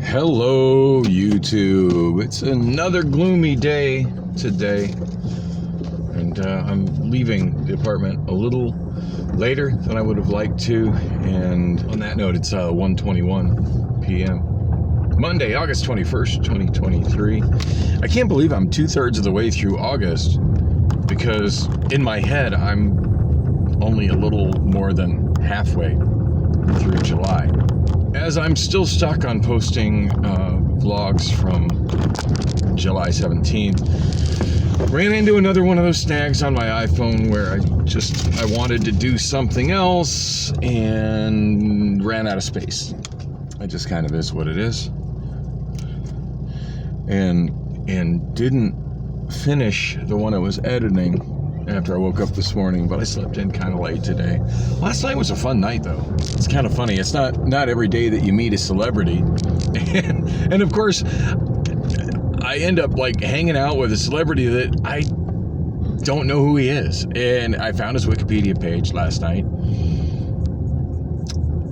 Hello, YouTube. It's another gloomy day today, and I'm leaving the apartment a little later than I would have liked to. And on that note, it's 1:21 p.m. Monday, August 21st, 2023. I can't believe I'm 2/3 of the way through August, because in my head I'm only a little more than halfway through July, as I'm still stuck on posting vlogs from July 17th. Ran into another one of those snags on my iPhone where I wanted to do something else and ran out of space. It just kind of is what it is. And didn't finish the one I was editing after I woke up this morning, but I slept in kind of late today. Last night was a fun night, though. It's kind of funny. It's not every day that you meet a celebrity, and of course, I end up like hanging out with a celebrity that I don't know who he is. And I found his Wikipedia page last night.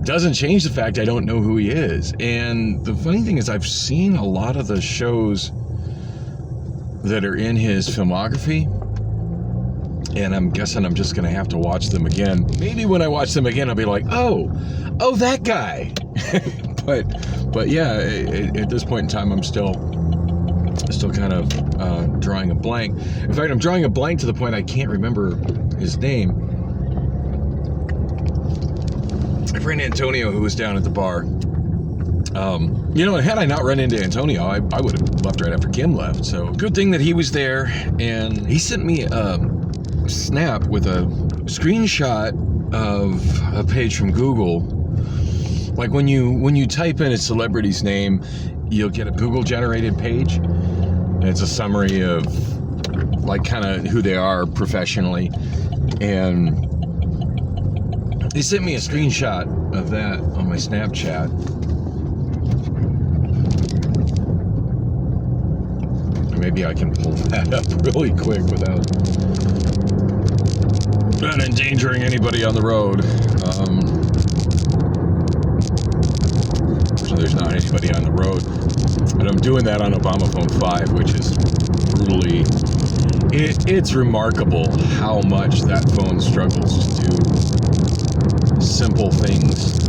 Doesn't change the fact I don't know who he is. And the funny thing is, I've seen a lot of the shows that are in his filmography, and I'm guessing I'm just going to have to watch them again. Maybe when I watch them again, I'll be like, oh, that guy. but yeah, at this point in time, I'm still kind of drawing a blank. In fact, I'm drawing a blank to the point I can't remember his name. My friend Antonio, who was down at the bar, had I not run into Antonio, I would have left right after Kim left. So good thing that he was there, and he sent me a snap with a screenshot of a page from Google. Like when you type in a celebrity's name, you'll get a Google generated page, and it's a summary of like kind of who they are professionally. And they sent me a screenshot of that on my Snapchat. Maybe I can pull that up really quick without not endangering anybody on the road. So there's not anybody on the road. And I'm doing that on Obamaphone 5, which is brutally... It's remarkable how much that phone struggles to do simple things.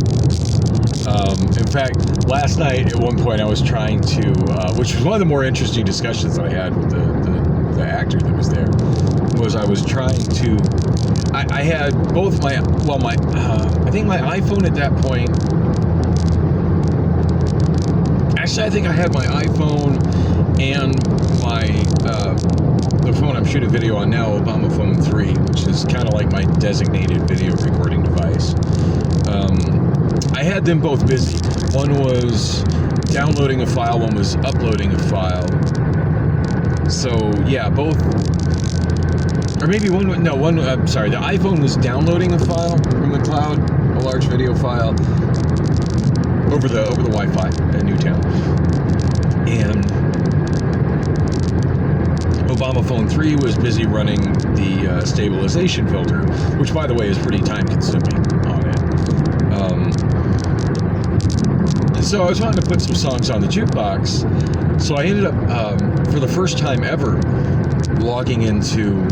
In fact, last night at one point I was trying to, which was one of the more interesting discussions that I had with the actor that was there, was I was trying to, I had both I think my iPhone at that point, actually I think I had my iPhone and the phone I'm shooting video on now, Obamaphone 3, which is kind of like my designated video recording device. I had them both busy. One was downloading a file, one was uploading a file. So yeah, both, or maybe the iPhone was downloading a file from the cloud, a large video file, over the Wi-Fi at Newtown. And Obamaphone 3 was busy running the stabilization filter, which by the way is pretty time consuming on it. So I was wanting to put some songs on the jukebox, so I ended up, for the first time ever, logging into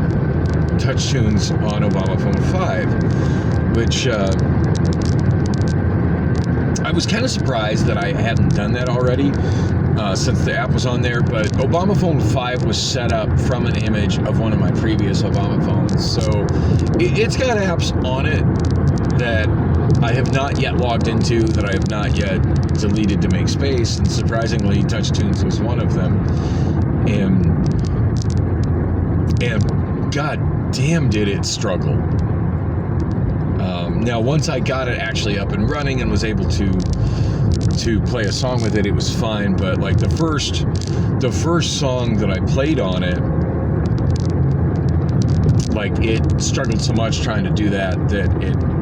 TouchTunes on Obamaphone 5, which I was kind of surprised that I hadn't done that already, since the app was on there, but Obamaphone 5 was set up from an image of one of my previous Obamaphones, so it's got apps on it that I have not yet logged into, that I have not yet deleted to make space, and surprisingly, TouchTunes was one of them. And god damn did it struggle. Now, once I got it actually up and running and was able to play a song with it, it was fine. But like the first song that I played on it, like it struggled so much trying to do that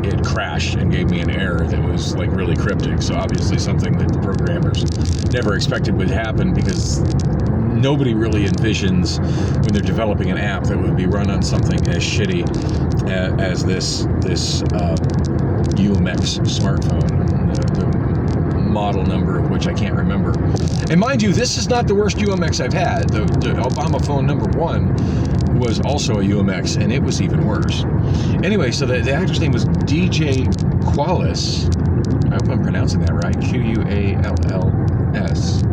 it crashed and gave me an error that was like really cryptic. So obviously something that the programmers never expected would happen, because nobody really envisions when they're developing an app that would be run on something as shitty as this UMX smartphone. The model number of which I can't remember. And mind you, this is not the worst UMX I've had. The Obamaphone number 1 was also a UMX, and it was even worse. Anyway, so the actor's name was DJ Qualls. I hope I'm pronouncing that right. Qualls.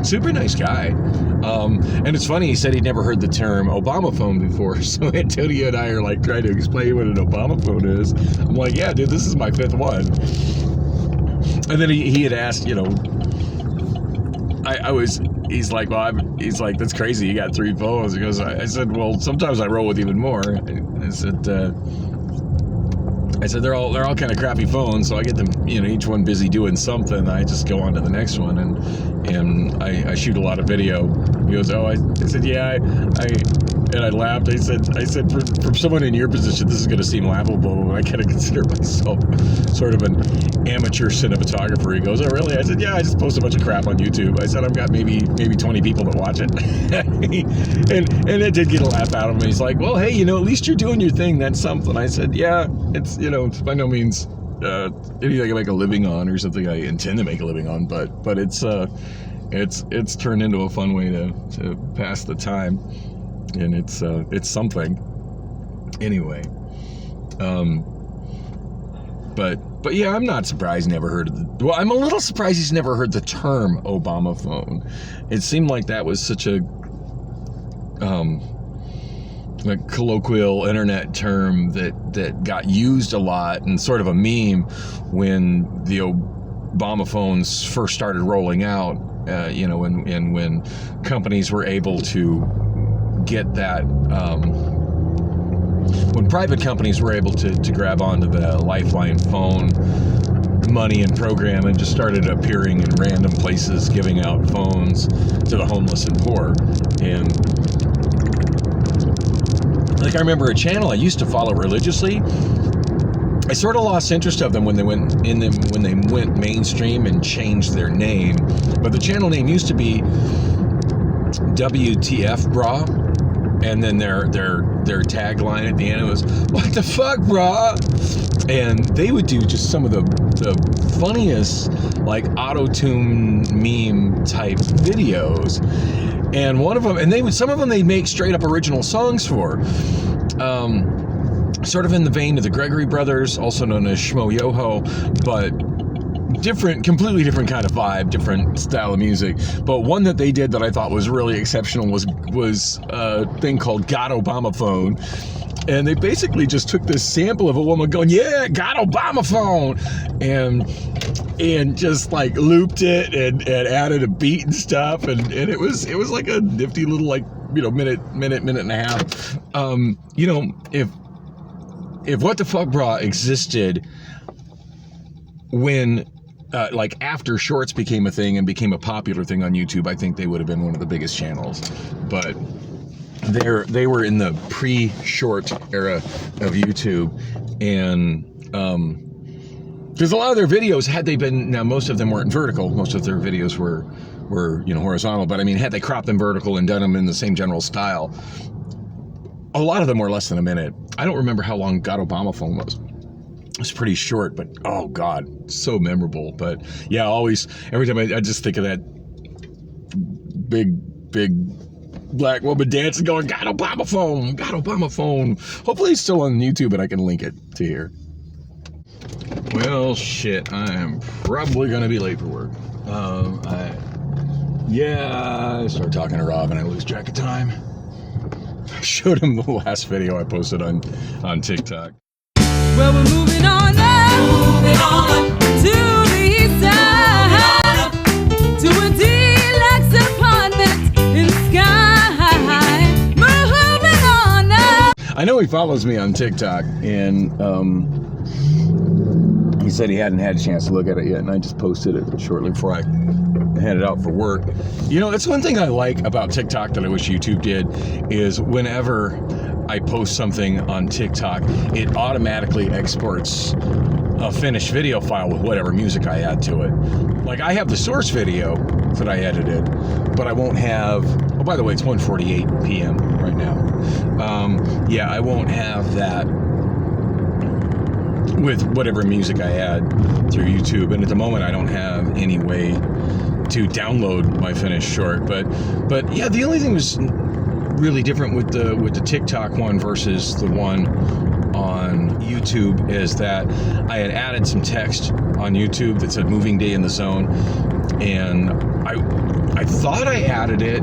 Super nice guy. And it's funny, he said he'd never heard the term Obamaphone before, so Antonio and I are like trying to explain what an Obamaphone is. I'm like, yeah, dude, this is my 5th one. And then he had asked, you know, he's like, that's crazy, you got 3 phones. He goes, I said, well, sometimes I roll with even more. I said they're all kind of crappy phones, so I get them, you know, each one busy doing something. I just go on to the next one, and I shoot a lot of video. He goes, oh, I said, yeah, and I laughed. I said, for someone in your position, this is going to seem laughable, but I kind of consider myself sort of an amateur cinematographer. He goes, oh, really? I said, yeah, I just post a bunch of crap on YouTube. I said, I've got maybe 20 people that watch it. and it did get a laugh out of him. He's like, well, hey, you know, at least you're doing your thing. That's something. I said, yeah, it's, you know, it's by no means anything I can make a living on or something I intend to make a living on, but it's turned into a fun way to pass the time. And it's something anyway. But yeah, I'm not surprised he never heard of I'm a little surprised he's never heard the term Obamaphone. It seemed like that was such a colloquial internet term that got used a lot and sort of a meme when the Obamaphones first started rolling out, you know, and when companies were able to get that, when private companies were able to grab onto the Lifeline phone money and program and just started appearing in random places giving out phones to the homeless and poor. And like, I remember a channel I used to follow religiously. I sort of lost interest of them when they went mainstream and changed their name. But the channel name used to be WTFBrahh. And then their tagline at the end was, what the fuck, brah? And they would do just some of the funniest, like, auto-tune meme type videos. And one of them, and some of them they make straight up original songs for. Sort of in the vein of the Gregory Brothers, also known as Shmo Yoho, but completely different kind of vibe, different style of music. But one that they did that I thought was really exceptional was a thing called Got Obamaphone. And they basically just took this sample of a woman going, yeah, got Obamaphone, and just like looped it and added a beat and stuff, and it was like a nifty little, like, you know, minute and a half. You know, if What the Fuck Brah existed when like after shorts became a thing and became a popular thing on YouTube, I think they would have been one of the biggest channels. But they were in the pre-short era of YouTube, and because a lot of their videos, had they been, now most of them weren't vertical, most of their videos were you know, horizontal, but I mean, had they cropped them vertical and done them in the same general style, a lot of them were less than a minute. I don't remember how long Got Obamaphone was. It's pretty short, but oh god, so memorable. But yeah, always, every time I just think of that big black woman dancing, going, got Obamaphone, got Obamaphone. Hopefully it's still on YouTube and I can link it to here. Well, shit, I am probably gonna be late for work. I start talking to Rob and I lose track of time. I showed him the last video I posted on TikTok. Well, we're moving on up to the east side, to a deluxe apartment in Sky. Moving on up. I know he follows me on TikTok, and he said he hadn't had a chance to look at it yet, and I just posted it shortly before I headed out for work. You know, that's one thing I like about TikTok that I wish YouTube did, is whenever I post something on TikTok, it automatically exports a finished video file with whatever music I add to it. Like, I have the source video that I edited, but I won't have, oh, by the way, it's 1:48 p.m. right now. Yeah, I won't have that with whatever music I add through YouTube. And at the moment, I don't have any way to download my finished short. But yeah, the only thing was really different with the TikTok one versus the one on YouTube is that I had added some text on YouTube that said "Moving Day in the Zone," and I thought I added it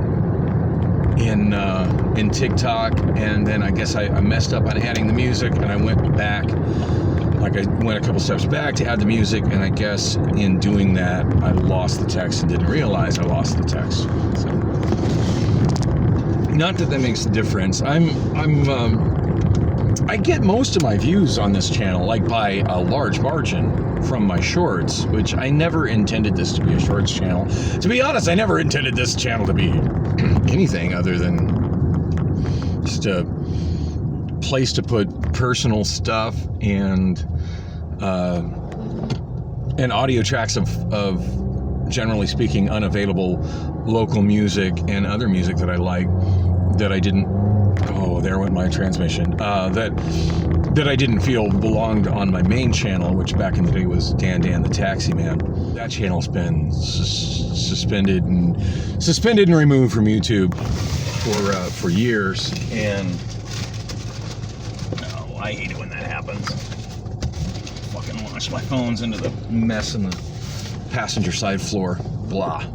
in TikTok, and then I guess I messed up on adding the music, and I went back. Like I went a couple steps back to add the music, and I guess in doing that, I lost the text and didn't realize I lost the text. So, not that makes a difference. I get most of my views on this channel, like by a large margin, from my shorts, which I never intended this to be a shorts channel. To be honest, I never intended this channel to be anything other than just a place to put personal stuff and audio tracks of generally speaking unavailable local music and other music that I like that I didn't. Oh, there went my transmission. That I didn't feel belonged on my main channel, which back in the day was Dan the Taxi Man. That channel's been suspended and removed from YouTube for years, and oh, I hate it when that happens. Fucking launch my phones into the mess in the passenger side floor. Blah.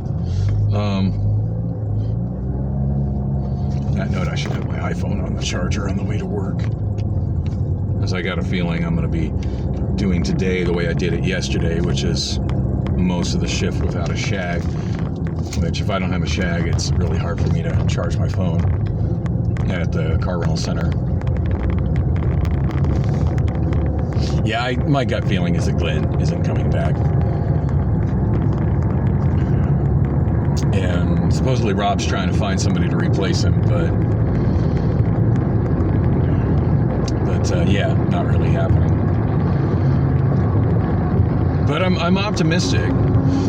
That note, I should have my iPhone on the charger on the way to work, as I got a feeling I'm going to be doing today the way I did it yesterday, which is most of the shift without a shag, which if I don't have a shag, it's really hard for me to charge my phone at the car rental center. Yeah, my gut feeling is that Glenn isn't coming back. And supposedly Rob's trying to find somebody to replace him, but yeah, not really happening. But I'm optimistic.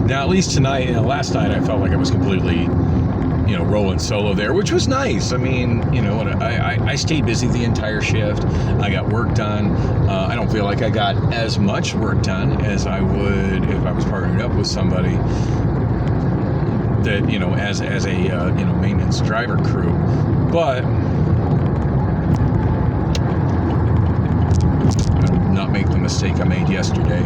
Now, at least tonight, last night, I felt like I was completely, rolling solo there, which was nice. I mean, I stayed busy the entire shift. I got work done. I don't feel like I got as much work done as I would if I was partnered up with somebody that, as a maintenance driver crew. But not make the mistake I made yesterday.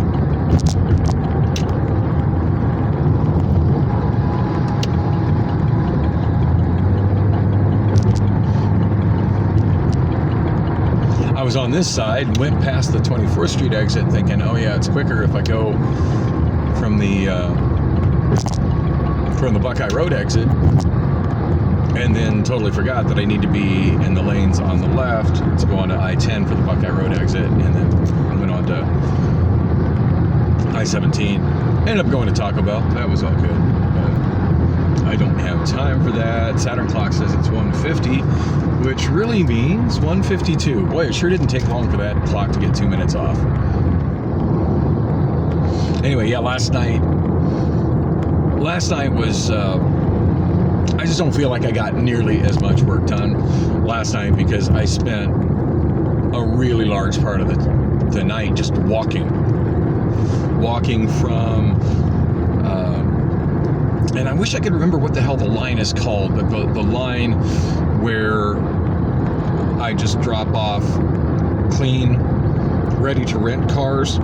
I was on this side and went past the 24th Street exit thinking, oh yeah, it's quicker if I go from the Buckeye Road exit, and then totally forgot that I need to be in the lanes on the left to go on to I-10 for the Buckeye Road exit, and then went on to I-17. Ended up going to Taco Bell. That was all good. But I don't have time for that. Saturn clock says it's 1:50, which really means 1:52. Boy, it sure didn't take long for that clock to get 2 minutes off. Anyway, yeah, last night was, I just don't feel like I got nearly as much work done last night because I spent a really large part of the night just walking from, and I wish I could remember what the hell the line is called, but the line where I just drop off clean, ready to rent cars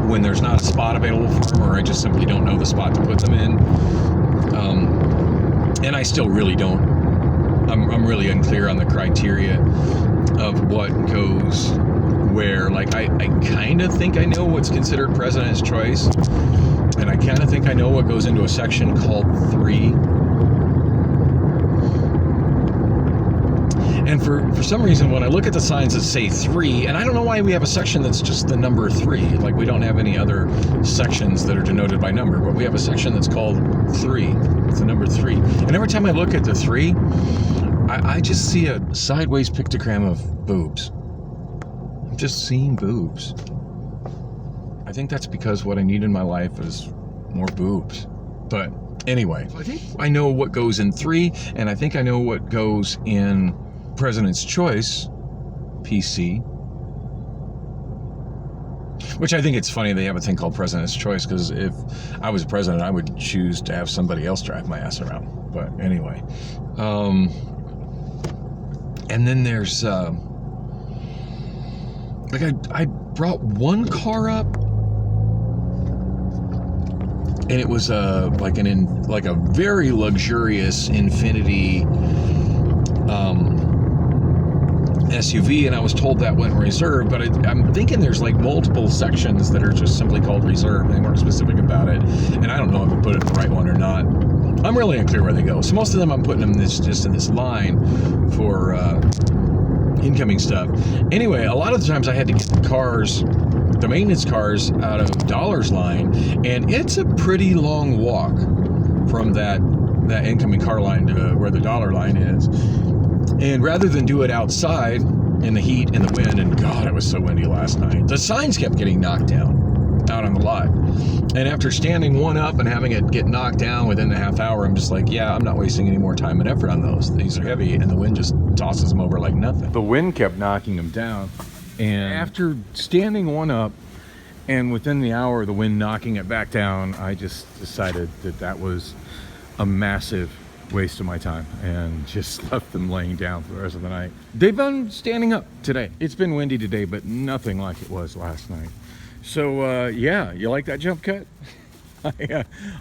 when there's not a spot available for them, or I just simply don't know the spot to put them in. And I still really don't. I'm really unclear on the criteria of what goes where. Like, I kind of think I know what's considered President's Choice, and I kind of think I know what goes into a section called 3. And for some reason, when I look at the signs that say 3, and I don't know why we have a section that's just the number 3, like we don't have any other sections that are denoted by number, but we have a section that's called 3. It's the number 3. And every time I look at the 3, I just see a sideways pictogram of boobs. I'm just seeing boobs. I think that's because what I need in my life is more boobs. But anyway, I think I know what goes in 3, and I think I know what goes in President's Choice, PC. Which I think it's funny they have a thing called President's Choice, because if I was president, I would choose to have somebody else drive my ass around. But anyway. And then there's, like I brought one car up, and it was like a very luxurious Infiniti SUV, and I was told that went reserve, but I'm thinking there's like multiple sections that are just simply called reserve. They weren't specific about it, and I don't know if I put it in the right one or not. I'm really unclear where they go. So most of them I'm putting them just in this line for incoming stuff. Anyway, a lot of the times I had to get the maintenance cars out of Dollar's line, and it's a pretty long walk from that incoming car line to where the Dollar line is. And rather than do it outside in the heat and the wind, and God, it was so windy last night, the signs kept getting knocked down out on the lot. And after standing one up and having it get knocked down within a half hour, I'm just like, yeah, I'm not wasting any more time and effort on those. These are heavy, and the wind just tosses them over like nothing. The wind kept knocking them down, and after standing one up and within the hour the wind knocking it back down, I just decided that was a massive waste of my time and just left them laying down for the rest of the night. They've been standing up today. It's been windy today, but nothing like it was last night. So yeah, you like that jump cut?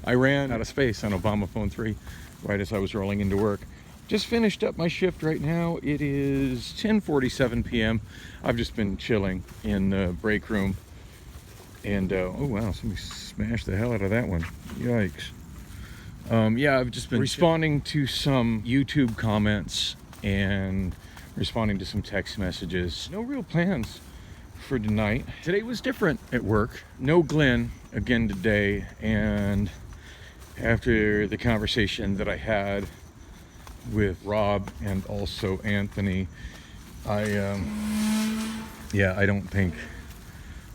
I ran out of space on Obamaphone 3 right as I was rolling into work. Just finished up my shift right now. It is 10:47 p.m. I've just been chilling in the break room, and oh wow, somebody smashed the hell out of that one. Yikes. Yeah, I've just been responding to some YouTube comments and responding to some text messages. No real plans for tonight. Today was different at work. No Glenn again today, and after the conversation that I had with Rob and also Anthony, I don't think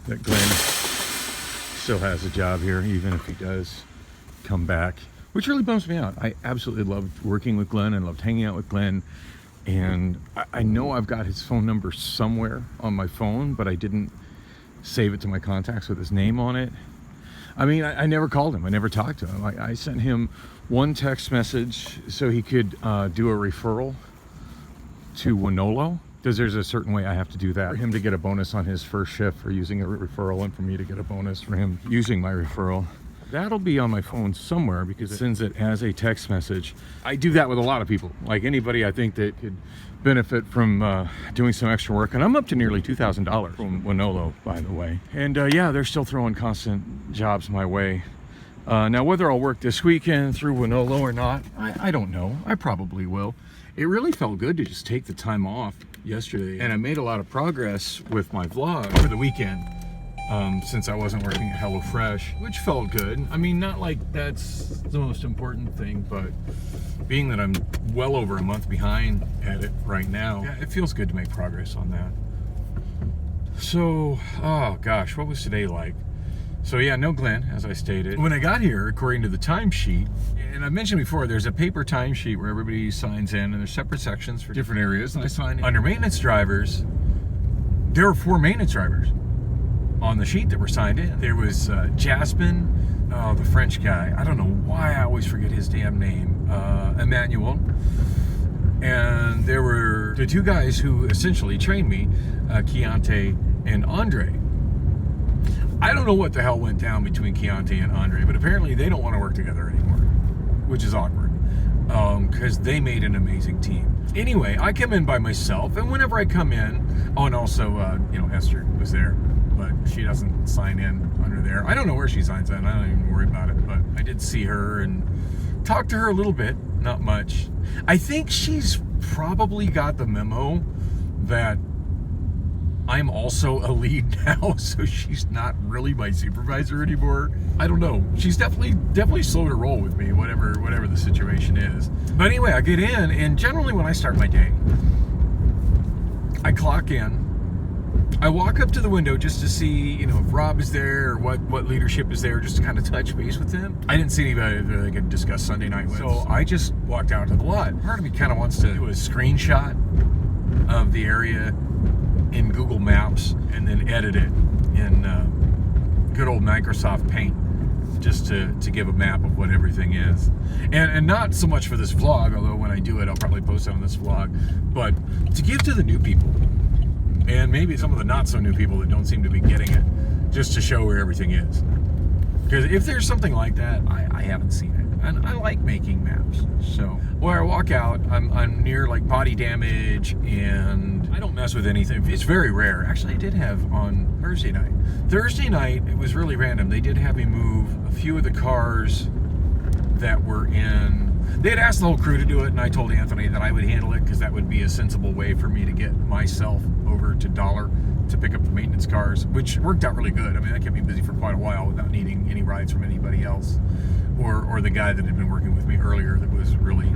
that Glenn still has a job here, even if he does come back, which really bums me out. I absolutely loved working with Glenn and loved hanging out with Glenn. And I know I've got his phone number somewhere on my phone, but I didn't save it to my contacts with his name on it. I mean, I never called him. I never talked to him. I sent him one text message so he could do a referral to Wonolo, because there's a certain way I have to do that for him to get a bonus on his first shift for using a referral, and for me to get a bonus for him using my referral. That'll be on my phone somewhere because it sends it as a text message. I do that with a lot of people, like anybody I think that could benefit from doing some extra work. And I'm up to nearly $2,000 from Wonolo, by the way. And yeah, they're still throwing constant jobs my way. Now, whether I'll work this weekend through Wonolo or not, I don't know. I probably will. It really felt good to just take the time off yesterday. And I made a lot of progress with my vlog for the weekend. Since I wasn't working at HelloFresh, which felt good. I mean, not like that's the most important thing, but being that I'm well over a month behind at it right now, yeah, it feels good to make progress on that. So, oh gosh, what was today like? So yeah, no Glenn, as I stated. When I got here, according to the timesheet, and I mentioned before, there's a paper timesheet where everybody signs in, and there's separate sections for different areas, and I signed in. Under maintenance drivers, there were 4 maintenance drivers on the sheet that were signed in. There was Jasmine, the French guy. I don't know why I always forget his damn name. Emmanuel. And there were the 2 guys who essentially trained me, Keontae and Andre. I don't know what the hell went down between Keontae and Andre, but apparently they don't want to work together anymore, which is awkward, because they made an amazing team. Anyway, I come in by myself, and whenever I come in, oh, and also, you know, Esther was there, but she doesn't sign in under there. I don't know where she signs in. I don't even worry about it, but I did see her and talk to her a little bit, not much. I think she's probably got the memo that I'm also a lead now, so she's not really my supervisor anymore. I don't know. She's definitely slow to roll with me, whatever the situation is. But anyway, I get in, and generally when I start my day, I clock in. I walk up to the window just to see, you know, if Rob is there or what leadership is there, just to kind of touch base with them. I didn't see anybody that I could discuss Sunday night with, so I just walked out to the lot. Part of me kind of wants to do a screenshot of the area in Google Maps and then edit it in good old Microsoft Paint, just to give a map of what everything is. And not so much for this vlog, although when I do it, I'll probably post it on this vlog, but to give to the new people, and maybe some of the not so new people that don't seem to be getting it, just to show where everything is. Because if there's something like that, I haven't seen it. And I like making maps. So where I walk out, I'm near like body damage, and I don't mess with anything. It's very rare. Actually, I did have on Thursday night. Thursday night, it was really random. They did have me move a few of the cars that were in. They had asked the whole crew to do it, and I told Anthony that I would handle it because that would be a sensible way for me to get myself over to Dollar to pick up the maintenance cars, which worked out really good. I mean, that kept me busy for quite a while without needing any rides from anybody else, or the guy that had been working with me earlier that was really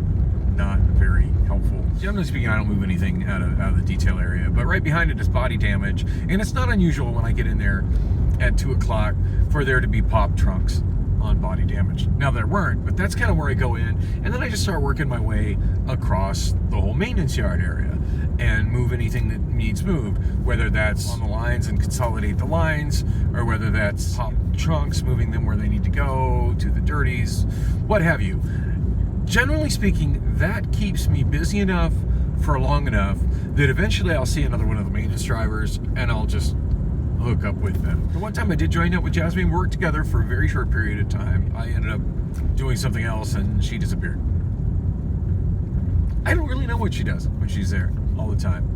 not very helpful. Generally speaking, I don't move anything out of the detail area, but right behind it is body damage, and it's not unusual when I get in there at 2 o'clock for there to be pop trunks on body damage. Now there weren't, but that's kind of where I go in, and then I just start working my way across the whole maintenance yard area and move anything that needs moved, whether that's on the lines and consolidate the lines, or whether that's pop trunks, moving them where they need to go, to the dirties, what have you. Generally speaking, that keeps me busy enough for long enough that eventually I'll see another one of the maintenance drivers and I'll just hook up with them. The one time I did join up with Jasmine, work together for a very short period of time. I ended up doing something else and she disappeared. I don't really know what she does when she's there all the time.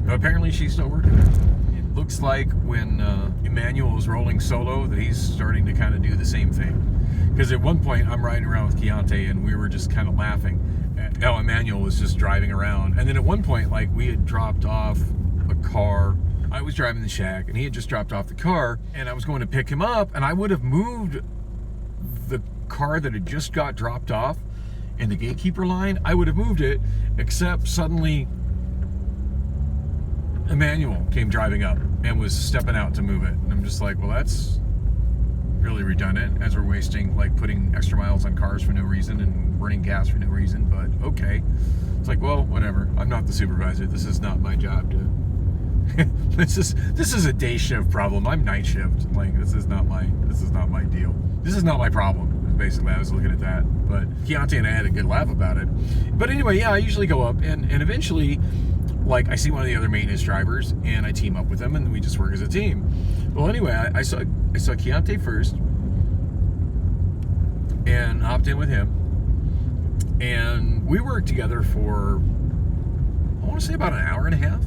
But apparently she's still working there. It looks like when Emmanuel is rolling solo that he's starting to kind of do the same thing. Because at one point I'm riding around with Keontae and we were just kind of laughing at how Emmanuel was just driving around. And then at one point, like, we had dropped off a car. I was driving the shack and he had just dropped off the car and I was going to pick him up, and I would have moved the car that had just got dropped off in the gatekeeper line. I would have moved it, except suddenly Emmanuel came driving up and was stepping out to move it. And I'm just like, well, that's really redundant, as we're wasting, like, putting extra miles on cars for no reason and burning gas for no reason, but okay. It's like, well, whatever. I'm not the supervisor. This is not my job to this is a day shift problem. I'm night shift. Like, this is not my deal. This is not my problem. Basically, I was looking at that. But Keontae and I had a good laugh about it. But anyway, yeah, I usually go up and eventually, like, I see one of the other maintenance drivers and I team up with them and we just work as a team. Well, anyway, I saw Keontae first and hopped in with him, and we worked together for, I want to say, about an hour and a half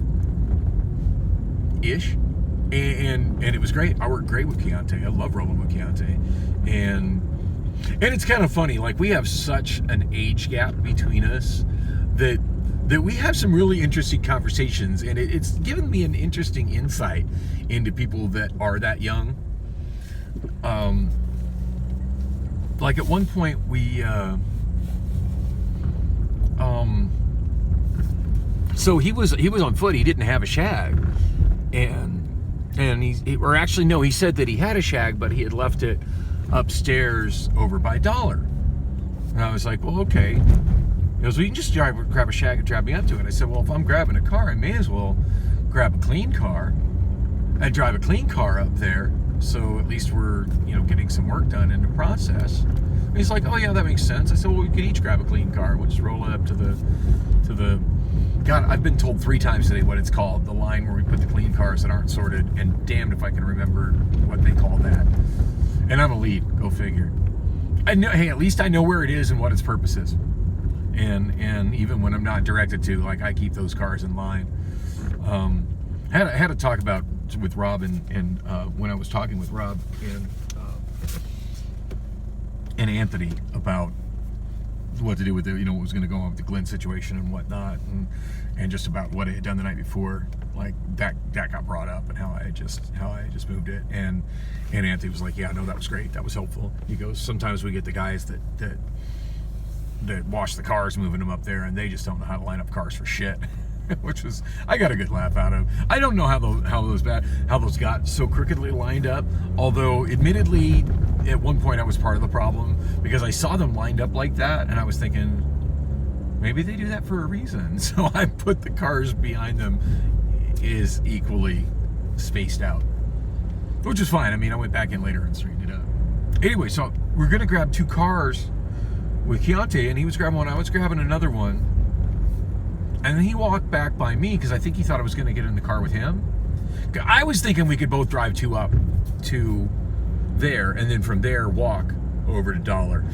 ish, and it was great. I worked great with Keontae. I love rolling with Keontae, and it's kind of funny. Like, we have such an age gap between us that we have some really interesting conversations, and it's given me an interesting insight into people that are that young. Like, at one point we so he was on foot. He didn't have a shag, and he said that he had a shag, but he had left it upstairs over by Dollar. And I was like, well, okay. He goes, well, you can just grab a shag and drive me up to it. I said, well, if I'm grabbing a car, I may as well grab a clean car and drive a clean car up there, so at least we're, getting some work done in the process. And he's like, oh yeah, that makes sense. I said, well, we could each grab a clean car. We'll just roll it up to the God, I've been told 3 times today what it's called, the line where we put the clean cars that aren't sorted, and damned if I can remember what they call that. And I'm a lead, go figure. I know, hey, at least I know where it is and what its purpose is. And even when I'm not directed to, like, I keep those cars in line. I had to talk about with Rob and when I was talking with Rob and Anthony about what to do with what was going to go on with the Glenn situation and whatnot, and just about what I had done the night before. Like, that got brought up, and how I just moved it, and Anthony was like, yeah, no, that was great, that was helpful. He goes, sometimes we get the guys that wash the cars, moving them up there, and they just don't know how to line up cars for shit. Which was, I got a good laugh out of. I don't know how those got so crookedly lined up, although admittedly at one point I was part of the problem, because I saw them lined up like that and I was thinking, maybe they do that for a reason. So I put the cars behind them is equally spaced out. which is fine. I mean, I went back in later and straightened it up. Anyway, so we're going to grab 2 cars with Keontae, and he was grabbing one, I was grabbing another one. And then he walked back by me because I think he thought I was going to get in the car with him. I was thinking we could both drive 2 up to there, and then from there walk over to Dollar.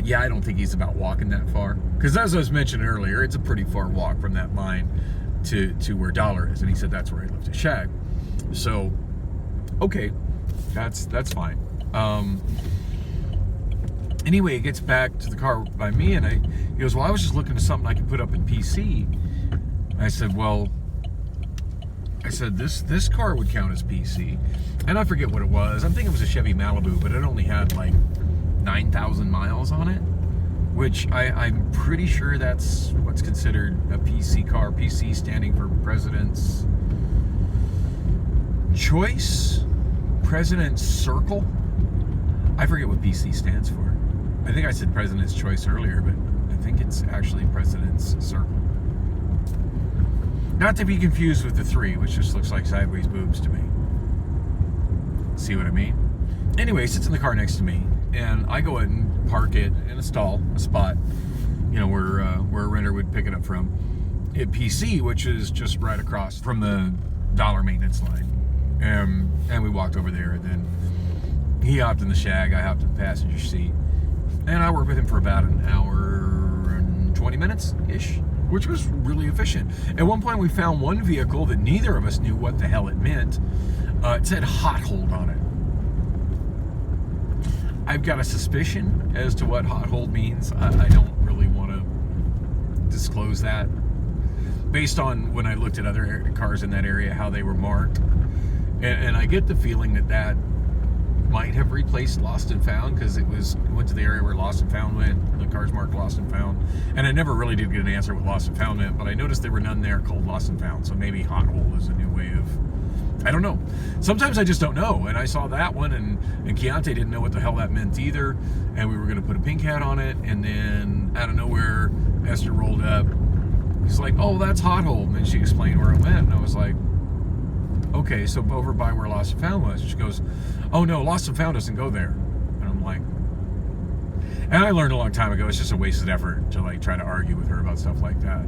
Yeah, I don't think he's about walking that far. Because as I was mentioning earlier, it's a pretty far walk from that line to where Dollar is. And he said that's where he lived at Shag. So, okay, that's fine. Anyway, he gets back to the car by me, and he goes, well, I was just looking at something I could put up in PC. I said, well, this car would count as PC. And I forget what it was. I'm thinking it was a Chevy Malibu, but it only had like 9,000 miles on it, which I'm pretty sure that's what's considered a PC car. PC standing for President's Choice, President's Circle. I forget what PC stands for. I think I said President's Choice earlier, but I think it's actually President's Circle. Not to be confused with the 3, which just looks like sideways boobs to me. See what I mean? Anyway, he sits in the car next to me, and I go ahead and park it in a spot, where a renter would pick it up from, at PC, which is just right across from the Dollar maintenance line. And we walked over there, and then he hopped in the Shag, I hopped in the passenger seat, and I worked with him for about an hour and 20 minutes-ish, which was really efficient. At one point, we found one vehicle that neither of us knew what the hell it meant. It said hot hold on it. I've got a suspicion as to what hot hold means. I don't really want to disclose that. Based on when I looked at other cars in that area, how they were marked. And I get the feeling that might have replaced Lost and Found, because it went to the area where Lost and Found went. The car's marked Lost and Found. And I never really did get an answer what Lost and Found meant, but I noticed there were none there called Lost and Found. So maybe hot hold is a new way of... I don't know. Sometimes I just don't know. And I saw that one, and Keontae didn't know what the hell that meant either. And we were going to put a pink hat on it. And then out of nowhere, Esther rolled up. He's like, oh, that's hot hold. And then she explained where it went. And I was like, okay, so over by where Lost and Found was. She goes, oh no, Lost and Found doesn't go there. And I'm like, and I learned a long time ago, it's just a wasted effort to like try to argue with her about stuff like that.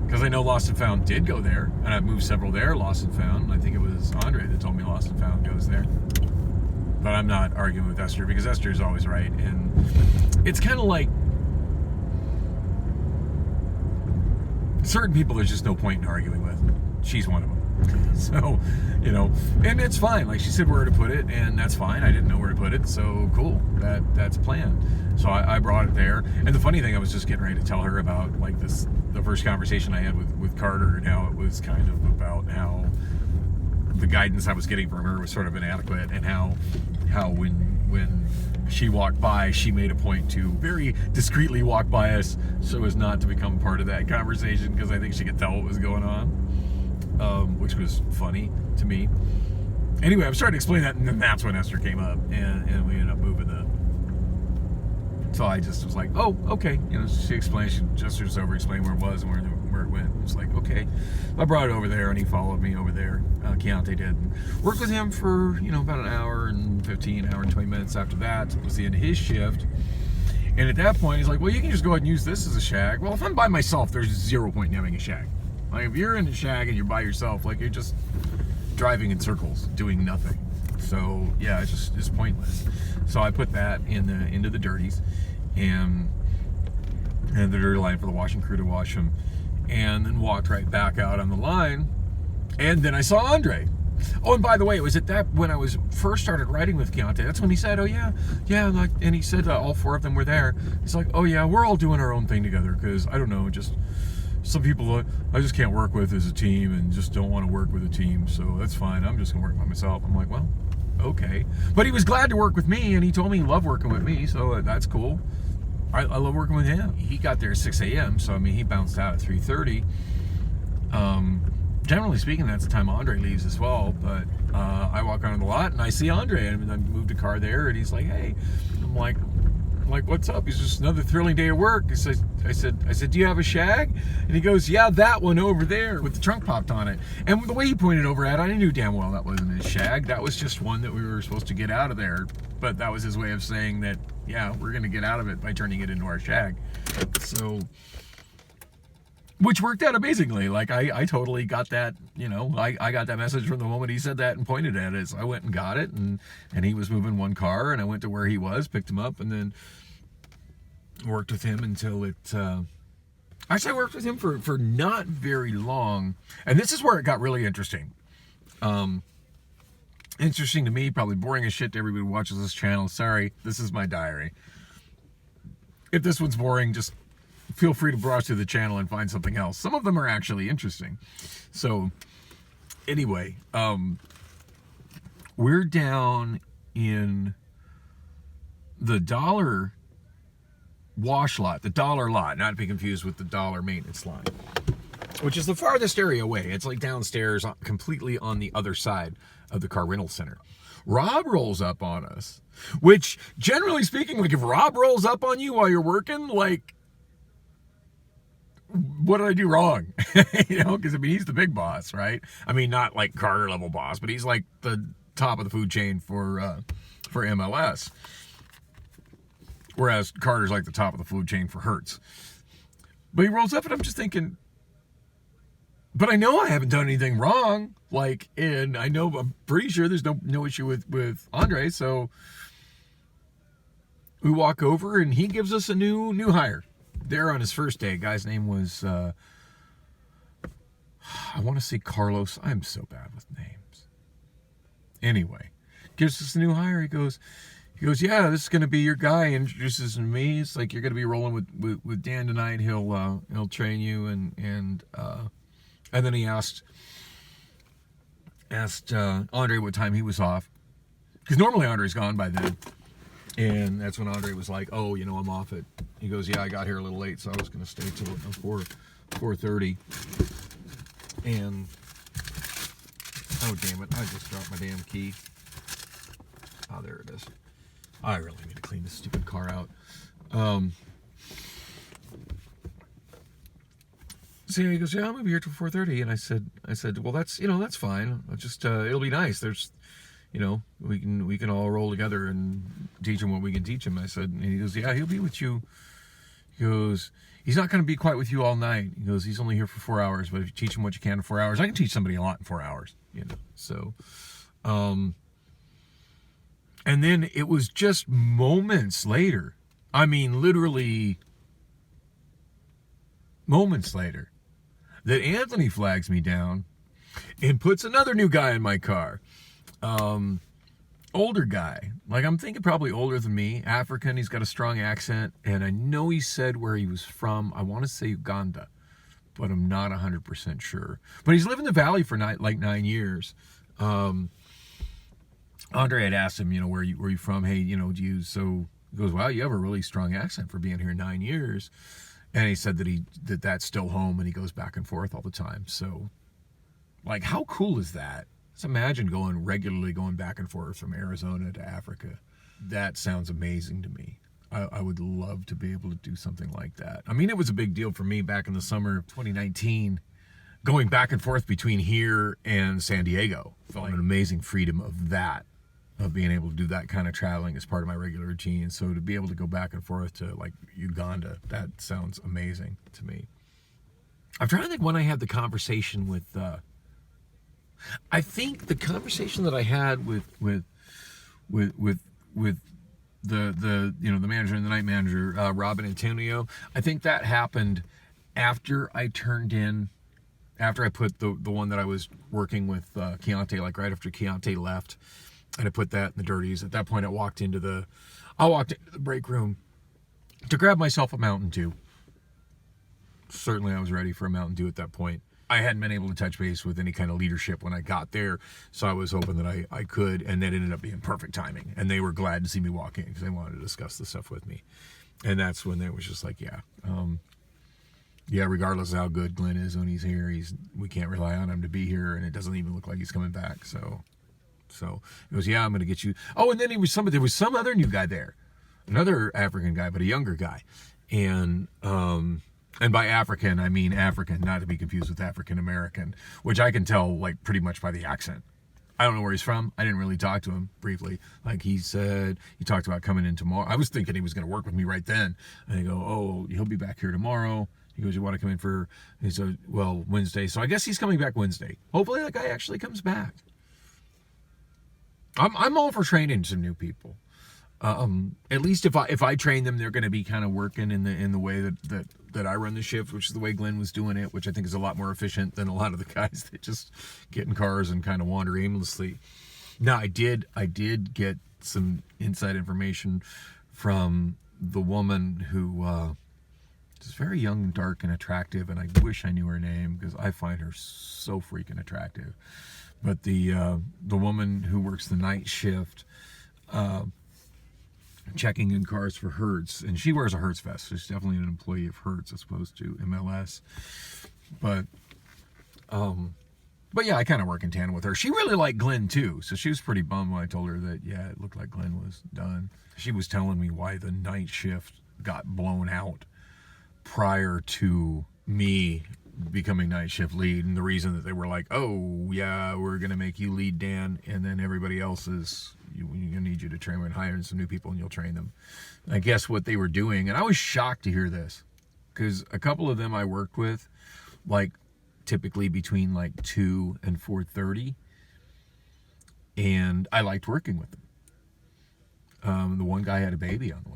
Because I know Lost and Found did go there, and I've moved several there, Lost and Found. I think it was Andre that told me Lost and Found goes there. But I'm not arguing with Esther, because Esther is always right. And it's kind of like certain people there's just no point in arguing with. She's one of them. So, and it's fine. Like, she said where to put it, and that's fine. I didn't know where to put it, so cool. That's planned. So I brought it there. And the funny thing, I was just getting ready to tell her about, like, the first conversation I had with Carter, and how it was kind of about how the guidance I was getting from her was sort of inadequate, and how when she walked by, she made a point to very discreetly walk by us so as not to become part of that conversation, because I think she could tell what was going on. Which was funny to me. Anyway, I was trying to explain that, and then that's when Esther came up, and we ended up moving so I just was like, oh, okay. She explained, she just explained where it was and where it went. It's like, okay. I brought it over there, and he followed me over there. Keontae did. And worked with him for, about an hour and 20 minutes after that. It was the end of his shift. And at that point, he's like, well, you can just go ahead and use this as a Shag. Well, if I'm by myself, there's 0 point in having a Shag. Like, if you're in a Shag and you're by yourself, like, you're just driving in circles, doing nothing. So, yeah, it's pointless. So I put that into the dirties, and the dirty line for the washing crew to wash them, and then walked right back out on the line, and then I saw Andre. Oh, and by the way, it was at that, when I was first started riding with Keontae, that's when he said, oh, yeah, like, and he said all 4 of them were there. He's like, oh, yeah, we're all doing our own thing together, because, I don't know, just... some people I just can't work with as a team, and just don't want to work with a team, so that's fine. I'm just going to work by myself. I'm like, well, okay. But he was glad to work with me, and he told me he loved working with me, so that's cool. I love working with him. He got there at 6 a.m., so, I mean, he bounced out at 3:30. Generally speaking, that's the time Andre leaves as well, but I walk onto the lot, and I see Andre, and I moved a car there, and he's like, hey. I'm like, I'm like, what's up? He's just another thrilling day at work. I said, do you have a shag? And he goes, yeah, that one over there with the trunk popped on it. And the way he pointed over at it, I knew damn well that wasn't his shag. That was just one that we were supposed to get out of there. But that was his way of saying that, yeah, we're going to get out of it by turning it into our shag. So, which worked out amazingly. Like, I totally got that, I got that message from the moment he said that and pointed at it. So I went and got it, and he was moving one car, and I went to where he was, picked him up, and then worked with him until it, actually I worked with him for not very long. And this is where it got really interesting. Interesting to me, probably boring as shit to everybody who watches this channel. Sorry, this is my diary. If this one's boring, just feel free to browse through the channel and find something else. Some of them are actually interesting. So, anyway, we're down in the Dollar wash lot, the Dollar lot, not to be confused with the Dollar maintenance lot, which is the farthest area away. It's like downstairs, completely on the other side of the car rental center. Rob rolls up on us, which, generally speaking, like, if Rob rolls up on you while you're working, like, what did I do wrong? Because, I mean, he's the big boss, right? I mean, not like Carter level boss, but he's like the top of the food chain for MLS. Whereas Carter's like the top of the food chain for Hertz. But he rolls up, and I'm just thinking, but I know I haven't done anything wrong. Like, and I'm pretty sure there's no issue with Andre. So we walk over, and he gives us a new hire. There on his first day, guy's name was, I want to say Carlos. I'm so bad with names. Anyway, gives us a new hire. He goes, yeah, this is going to be your guy. Introduces me. It's like, you're going to be rolling with Dan tonight. He'll train you. And then he asked Andre what time he was off. Because normally Andre's gone by then. And that's when Andre was like, oh, I'm off it. He goes, yeah, I got here a little late, so I was going to stay till 4:30. And, oh, damn it, I just dropped my damn key. Oh, there it is. I really need to clean this stupid car out. So he goes, yeah, I'm going to be here till 4:30. And I said, well, that's fine. I'll just, it'll be nice. There's, we can all roll together and teach him what we can teach him. I said, and he goes, yeah, he'll be with you. He goes, he's not going to be quite with you all night. He goes, he's only here for 4 hours, but if you teach him what you can in 4 hours, I can teach somebody a lot in 4 hours, So, and then it was just moments later. I mean, literally moments later, that Anthony flags me down and puts another new guy in my car. Older guy, like, I'm thinking probably older than me, African. He's got a strong accent, and I know he said where he was from. I want to say Uganda, but I'm not 100% sure. But he's lived in the valley for 9 years. Andre had asked him, where you from? Hey, do you? So he goes, wow, you have a really strong accent for being here 9 years. And he said that that's still home, and he goes back and forth all the time. So, like, how cool is that? Just imagine regularly going back and forth from Arizona to Africa. That sounds amazing to me. I would love to be able to do something like that. I mean, it was a big deal for me back in the summer of 2019, going back and forth between here and San Diego. Felt like an amazing freedom of being able to do that kind of traveling as part of my regular routine. So to be able to go back and forth to, like, Uganda, that sounds amazing to me. I'm trying to think when I had the conversation with, I think the conversation that I had with the manager and the night manager, Rob and Antonio, I think that happened after I put the one that I was working with Keontae, like right after Keontae left, and I put that in the dirties. At that point, I walked into the break room to grab myself a Mountain Dew. Certainly I was ready for a Mountain Dew at that point. I hadn't been able to touch base with any kind of leadership when I got there, so I was hoping that I could, and that ended up being perfect timing. And they were glad to see me walk in because they wanted to discuss the stuff with me. And that's when it was just like, regardless of how good Glenn is when he's here, we can't rely on him to be here, and it doesn't even look like he's coming back. So it goes, yeah, I'm going to get you. Oh, and then there was some other new guy there. another African guy, but a younger guy. And by African, I mean African, not to be confused with African American, which I can tell like pretty much by the accent. I don't know where he's from. I didn't really talk to him briefly. Like he said, he talked about coming in tomorrow. I was thinking he was going to work with me right then. And I go, oh, he'll be back here tomorrow. He goes, you want to come in for, he said, well, Wednesday. So I guess he's coming back Wednesday. Hopefully that guy actually comes back. I'm all for training some new people. At least if I train them, they're going to be kind of working in the way that I run the shift, which is the way Glenn was doing it, which I think is a lot more efficient than a lot of the guys that just get in cars and kind of wander aimlessly. Now, I did get some inside information from the woman who is very young, dark, and attractive, and I wish I knew her name because I find her so freaking attractive. But the woman who works the night shift, checking in cars for Hertz, and she wears a Hertz vest. So she's definitely an employee of Hertz as opposed to MLS. But yeah, I kind of work in tandem with her. She really liked Glenn too, so she was pretty bummed when I told her that, yeah, it looked like Glenn was done. She was telling me why the night shift got blown out prior to me becoming night shift lead, and the reason that they were like, oh yeah, we're gonna make you lead, Dan, and then everybody else is you need you to train and hire some new people and you'll train them. I guess what they were doing, and I was shocked to hear this because a couple of them I worked with, like typically between like 2 and 4:30, and I liked working with them. The one guy had a baby on the way.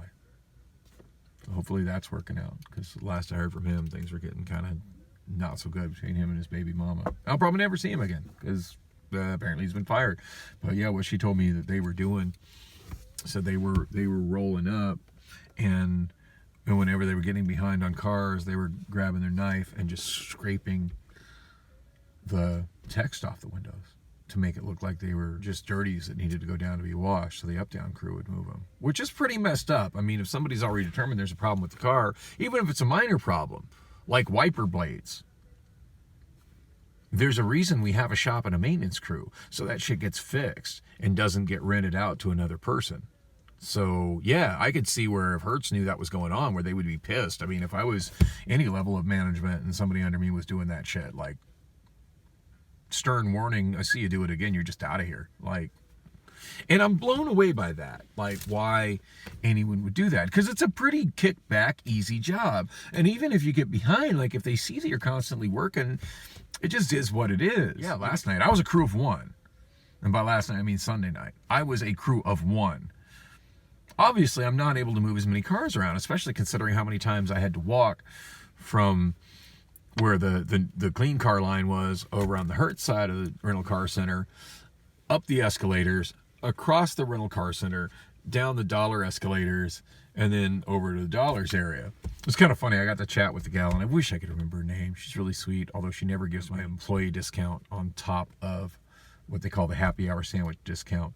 Hopefully that's working out because last I heard from him, things were getting kind of not so good between him and his baby mama. I'll probably never see him again because apparently he's been fired. But yeah, what she told me that they were doing, said they were rolling up, and whenever they were getting behind on cars, they were grabbing their knife and just scraping the text off the windows to make it look like they were just dirties that needed to go down to be washed, so the up-down crew would move them, which is pretty messed up. I mean, if somebody's already determined there's a problem with the car, even if it's a minor problem, like wiper blades, there's a reason we have a shop and a maintenance crew, so that shit gets fixed and doesn't get rented out to another person. So yeah, I could see where if Hertz knew that was going on, where they would be pissed. I mean, if I was any level of management and somebody under me was doing that shit, like, stern warning, I see you do it again, you're just out of here. Like, and I'm blown away by that, like why anyone would do that, because it's a pretty kick-back, easy job. And even if you get behind, like if they see that you're constantly working, it just is what it is. Yeah, last night I was a crew of 1, and by last night I mean Sunday night. I was a crew of 1. Obviously I'm not able to move as many cars around, especially considering how many times I had to walk from where the clean car line was over on the Hertz side of the rental car center, up the escalators, across the rental car center, down the dollar escalators, and then over to the dollars area. It was kind of funny. I got to chat with the gal, and I wish I could remember her name. She's really sweet, although she never gives my employee discount on top of what they call the happy hour sandwich discount.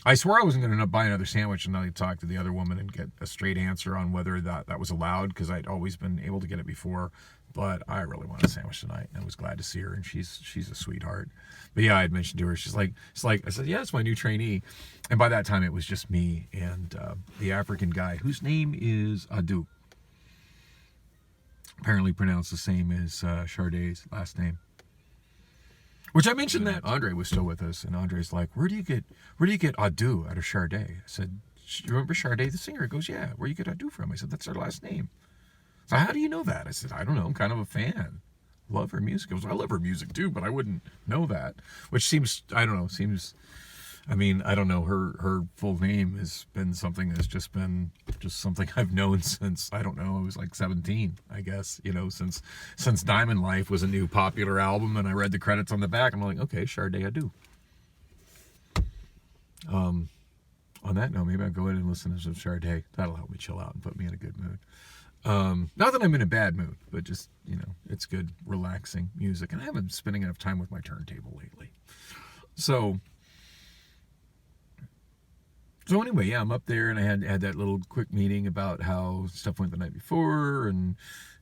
I swore I wasn't going to buy another sandwich and not talk to the other woman and get a straight answer on whether that was allowed, because I'd always been able to get it before. But I really wanted a sandwich tonight, and I was glad to see her, and she's a sweetheart. But yeah, I had mentioned to her, she's like, I said, yeah, it's my new trainee. And by that time, it was just me and the African guy, whose name is Adu. Apparently pronounced the same as Charday's last name. Which I mentioned that Andre was still with us, and Andre's like, where do you get Adu out of Charday? I said, you remember Charday the singer? He goes, yeah, where do you get Adu from? I said, that's her last name. So how do you know that? I said, I don't know, I'm kind of a fan. Love her music. He goes, I love her music too, but I wouldn't know that. Which seems, I don't know, I don't know, her full name has been something that's just something I've known since, I don't know, I was like 17, I guess, since Diamond Life was a new popular album, and I read the credits on the back, I'm like, okay, Charday, I do. On that note, maybe I'll go in and listen to some Charday. That'll help me chill out and put me in a good mood. Not that I'm in a bad mood, but just, it's good, relaxing music. And I haven't been spending enough time with my turntable lately. So, So anyway, yeah, I'm up there, and I had that little quick meeting about how stuff went the night before, and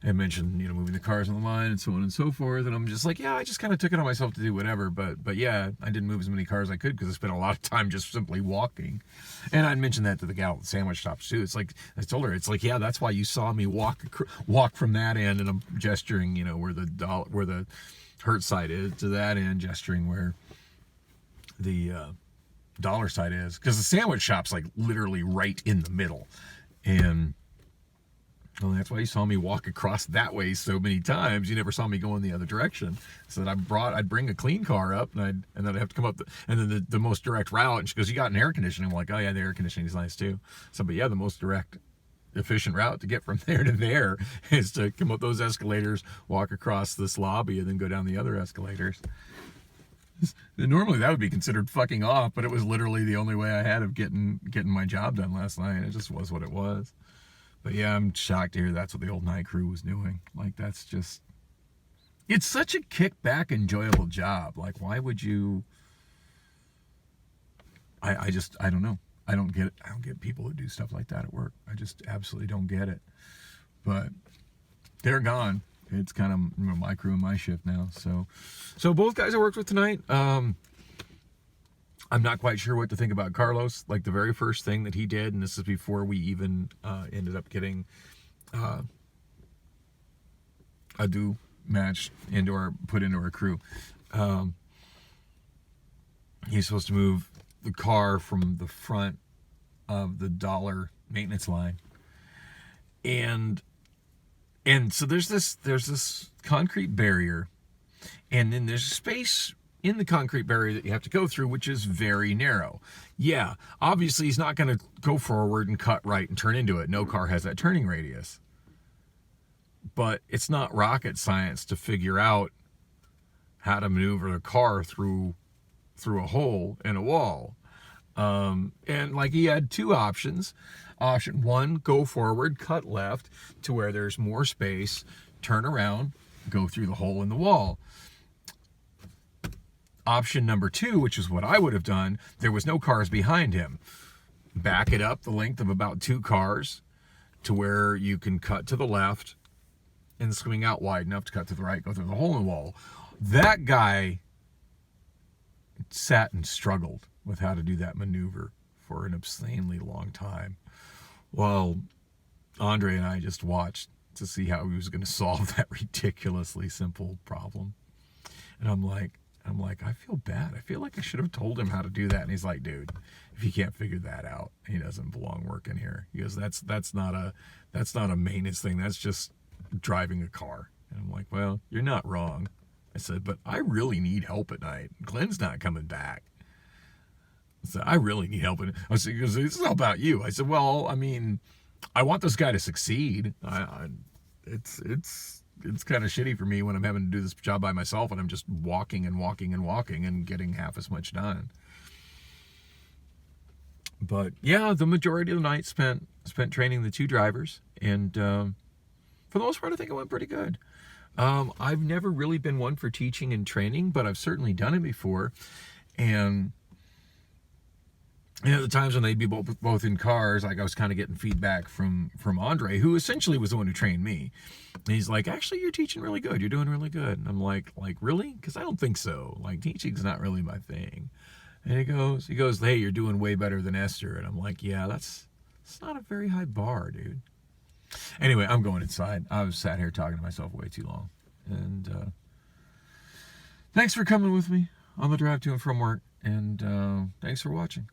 I mentioned, moving the cars on the line and so on and so forth. And I'm just like, yeah, I just kind of took it on myself to do whatever. But yeah, I didn't move as many cars as I could because I spent a lot of time just simply walking. And I mentioned that to the gal at the sandwich shops too. It's like, I told her, it's like, yeah, that's why you saw me walk from that end, and I'm gesturing, where the hurt side is, to that end, gesturing where the dollar side is, because the sandwich shop's like literally right in the middle. And well, that's why you saw me walk across that way so many times. You never saw me go in the other direction. So that I'd bring a clean car up, and then I'd have to come up and then the most direct route. And she goes, "You got an air conditioning?" I'm like, "Oh yeah, the air conditioning is nice too." So, but yeah, the most direct, efficient route to get from there to there is to come up those escalators, walk across this lobby, and then go down the other escalators. Normally that would be considered fucking off, but it was literally the only way I had of getting my job done last night. It just was what it was. But yeah, I'm shocked to hear that's what the old night crew was doing. Like, that's just, it's such a kickback, enjoyable job. Like, why would you? I don't know. I don't get it. I don't get people who do stuff like that at work. I just absolutely don't get it. But they're gone. It's kind of my crew and my shift now. So both guys I worked with tonight, I'm not quite sure what to think about Carlos. Like, the very first thing that he did, and this is before we even ended up getting a do match put into our crew. He's supposed to move the car from the front of the dollar maintenance line, and so there's this concrete barrier, and then there's a space in the concrete barrier that you have to go through, which is very narrow. Yeah, obviously he's not going to go forward and cut right and turn into it. No car has that turning radius. But it's not rocket science to figure out how to maneuver a car through a hole in a wall. And like, he had two options. Option one, go forward, cut left to where there's more space, turn around, go through the hole in the wall. Option number two, which is what I would have done, there was no cars behind him. Back it up the length of about 2 cars to where you can cut to the left and swing out wide enough to cut to the right, go through the hole in the wall. That guy sat and struggled with how to do that maneuver for an obscenely long time, while Andre and I just watched to see how he was going to solve that ridiculously simple problem. And I'm like, I feel bad. I feel like I should have told him how to do that. And he's like, dude, if he can't figure that out, he doesn't belong working here. He goes, that's not a maintenance thing. That's just driving a car. And I'm like, well, you're not wrong. I said, but I really need help at night. Glenn's not coming back. I said, I really need help. I said, this is all about you. I said, well, I mean, I want this guy to succeed. It's kind of shitty for me when I'm having to do this job by myself and I'm just walking and getting half as much done. But yeah, the majority of the night spent training the 2 drivers, and for the most part, I think it went pretty good. I've never really been one for teaching and training, but I've certainly done it before. And the times when they'd be both in cars, like, I was kind of getting feedback from Andre, who essentially was the one who trained me. And he's like, actually, you're teaching really good. You're doing really good. And I'm like, really? Because I don't think so. Like, teaching's not really my thing. And he goes, hey, you're doing way better than Esther. And I'm like, yeah, it's not a very high bar, dude. Anyway, I'm going inside. I was sat here talking to myself way too long. And thanks for coming with me on the drive to and from work. And thanks for watching.